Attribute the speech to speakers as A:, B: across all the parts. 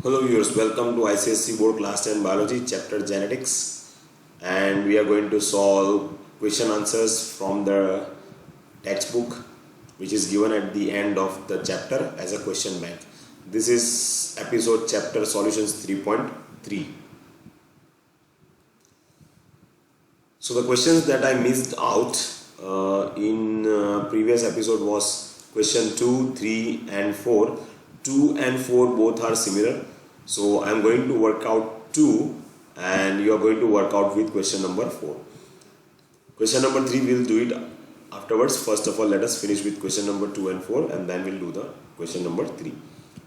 A: Hello viewers, welcome to ICSE Board Class 10 Biology Chapter Genetics, and we are going to solve question answers from the textbook which is given at the end of the chapter as a question bank. This is episode chapter solutions 3.3. So the questions that I missed out in previous episode was question 2, 3 and 4. 2 and 4 both are similar. So I am going to work out 2 and you are going to work out with question number 4. Question number 3 we will do it afterwards. First of all, let us finish with question number 2 and 4 and then we will do the question number 3.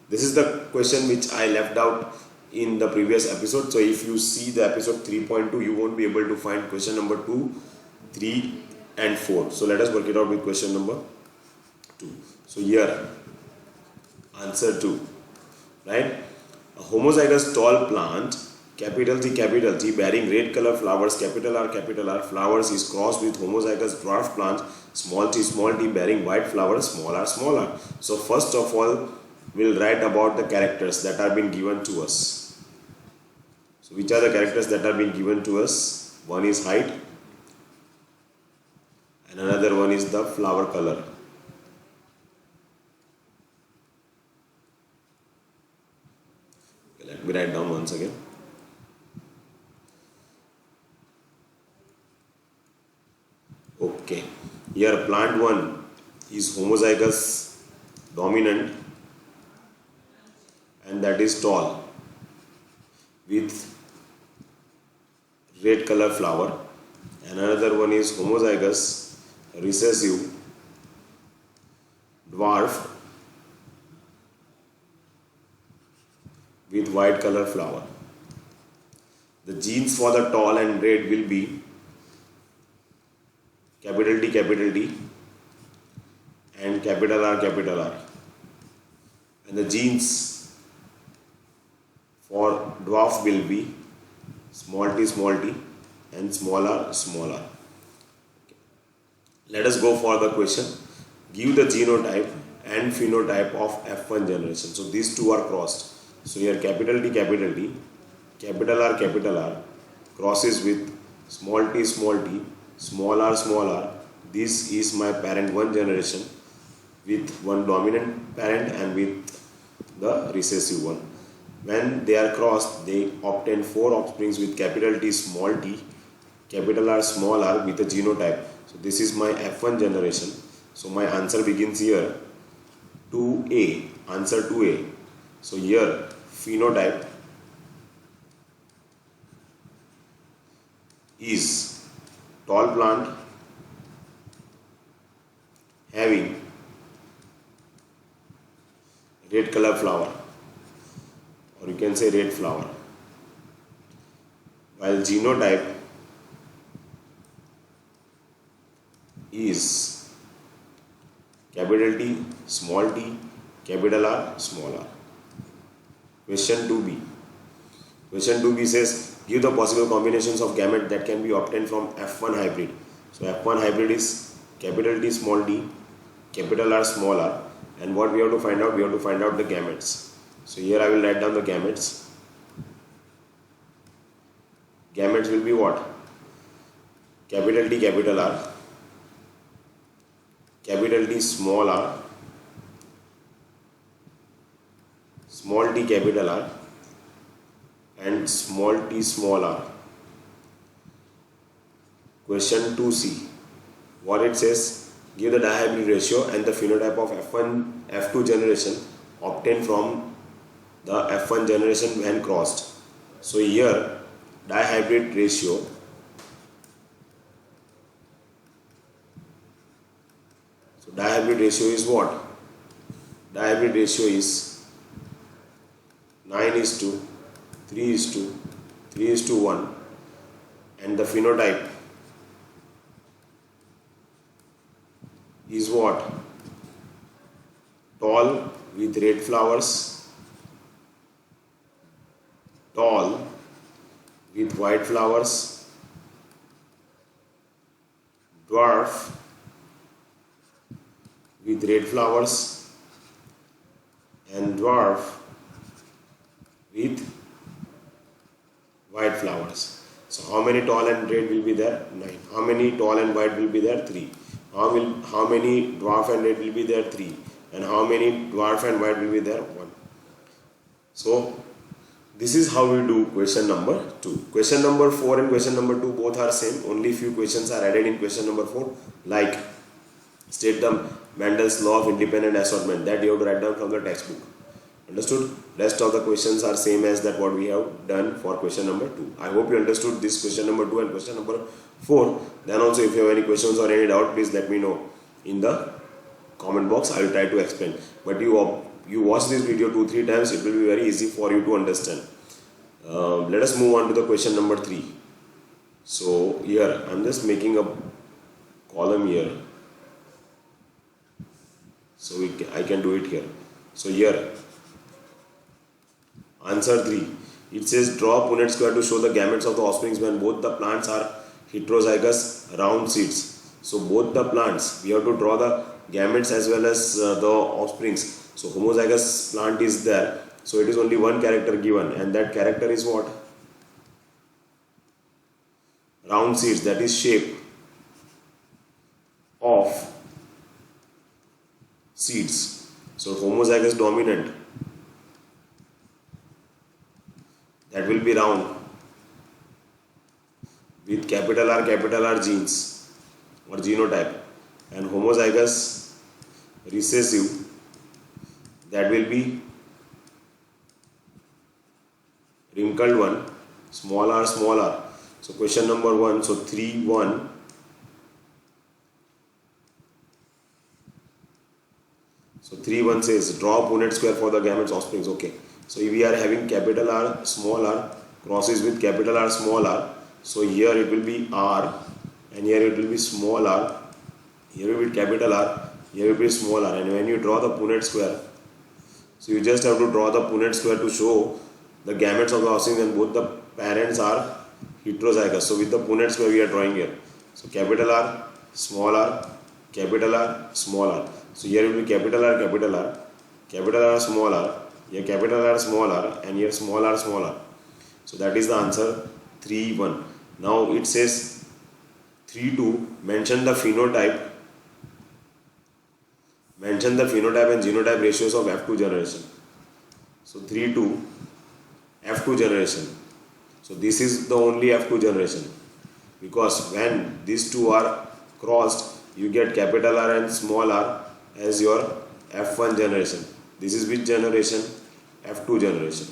A: This is the question which I left out in the previous episode. So if you see the episode 3.2, you won't be able to find question number 2, 3 and 4. So let us work it out with question number 2. So here, answer 2, right? A homozygous tall plant, capital T, bearing red color flowers, capital R, flowers is crossed with homozygous dwarf plant, small t, bearing white flowers, small r. So first of all, we'll write about the characters that are being given to us. So which are the characters that are being given to us? One is height and another one is the flower color. Let me write down once again. Okay, here plant 1 is homozygous dominant and that is tall with red color flower, and another one is homozygous recessive dwarf with white color flower. The genes for the tall and red will be capital T and capital R. And the genes for dwarf will be small t and small r. Let us go for the question. Give the genotype and phenotype of F1 generation. So these two are crossed. So here capital T, capital R crosses with small t, small r. This is my parent 1 generation with one dominant parent and with the recessive one. When they are crossed, they obtain 4 offsprings with capital T, capital R, small r with a genotype. So this is my F1 generation. So my answer begins here. 2A, answer 2A. So here phenotype is tall plant having red color flower, or you can say red flower, while genotype is capital T, capital R, small r. Question 2b. Question 2b says, give the possible combinations of gamete that can be obtained from F1 hybrid. So F1 hybrid is capital T, capital R, small r. And what we have to find out? We have to find out the gametes. So here I will write down the gametes. Gametes will be what? Capital T, capital R, capital T, small r, small t, capital R, and small t, small r. Question 2c. What it says? Give the dihybrid ratio and the phenotype of F2 generation obtained from the F1 generation when crossed. So here dihybrid ratio is what? Dihybrid ratio is 9:3:3:1, and the phenotype is what? Tall with red flowers, tall with white flowers, dwarf with red flowers, and dwarf with white flowers. So how many tall and red will be there? 9. How many tall and white will be there? 3. How many dwarf and red will be there? 3. And how many dwarf and white will be there? 1. So this is how we do question number 2. Question number 4 and question number 2 both are same. Only few questions are added in question number 4, like state the Mendel's law of independent assortment, that you have to write down from the textbook. Understood? Rest of the questions are same as that what we have done for question number 2. I hope you understood this question number 2 and question number 4. Then also if you have any questions or any doubt, please let me know in the comment box. I will try to explain. But you watch this video 2-3 times, it will be very easy for you to understand. Let us move on to the question number 3. So here I am just making a column here. So I can do it here. So here answer 3. It says draw Punnett square to show the gametes of the offsprings when both the plants are heterozygous round seeds. So both the plants, we have to draw the gametes as well as the offsprings. So homozygous plant is there. So it is only one character given, and that character is what? Round seeds, that is shape of seeds. So homozygous dominant, that will be round with capital R genes or genotype, and homozygous recessive, that will be wrinkled one, small r. So question number 1, so 3-1. So 3-1 says draw Punnett square for the gametes offsprings. Okay. So we are having capital R small r crosses with capital R small r. So here it will be R, and here it will be small r. Here will be capital R. Here will be small r. And when you draw the Punnett square, so you just have to draw the Punnett square to show the gametes of the offspring and both the parents are heterozygous. So with the Punnett square we are drawing here. So capital R, small r, capital R, small r. So here will be capital R, capital R, small r, here capital R, small r, and here small r. So that is the answer 3-1. Now it says 3-2, mention the phenotype and genotype ratios of F2 generation. So 3-2, F2 generation. So this is the only F2 generation, because when these two are crossed, you get capital R and small r as your F1 generation. This is which generation? F2 generation.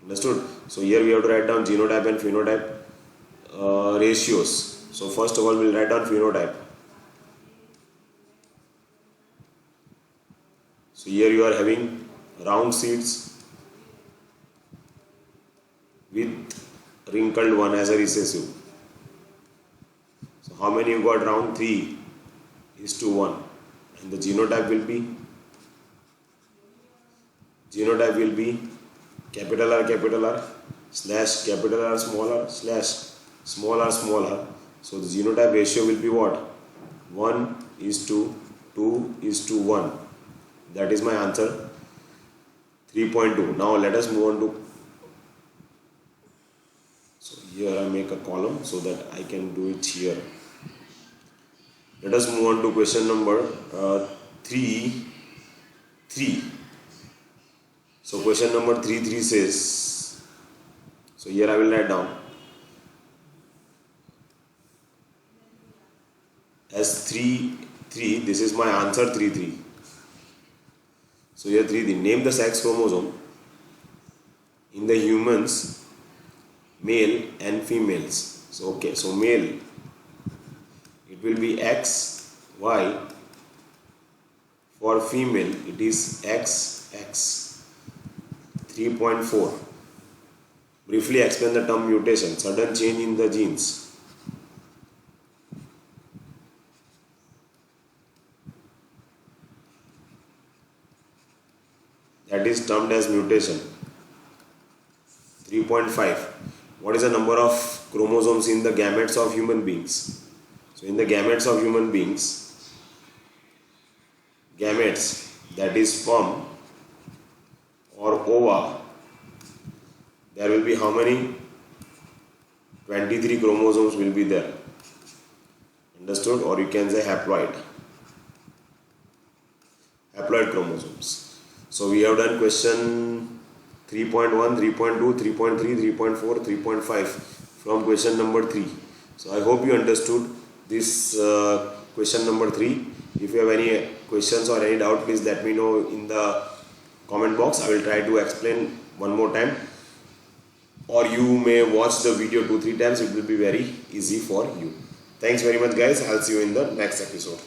A: Understood? So here we have to write down genotype and phenotype ratios. So first of all we will write down phenotype. So here you are having round seeds with wrinkled one as a recessive. So how many you got? Round 3:1. And the genotype will be capital R slash capital R slash small r. So the genotype ratio will be what? 1:2:1. That is my answer 3.2. Now let us move on to, so here I make a column so that I can do it here. Let us move on to question number 3. So question number 3 says, so here I will write down as 3, this is my answer 3. So here 3, name the sex chromosome in the humans, male and females. So okay, so male, it will be XY. For female, it is XX. 3.4. Briefly explain the term mutation, sudden change in the genes. That is termed as mutation. 3.5. What is the number of chromosomes in the gametes of human beings? So in the gametes of human beings, gametes, that is sperm or ova, there will be how many? 23 chromosomes will be there. Understood? Or you can say haploid chromosomes. So we have done question 3.1, 3.2, 3.3, 3.4, 3.5 from question number 3. So I hope you understood this question number 3. If you have any questions or any doubt, please let me know in the comment box. I will try to explain one more time, or you may watch the video 2-3 times. It will be very easy for you. Thanks very much guys. I'll see you in the next episode.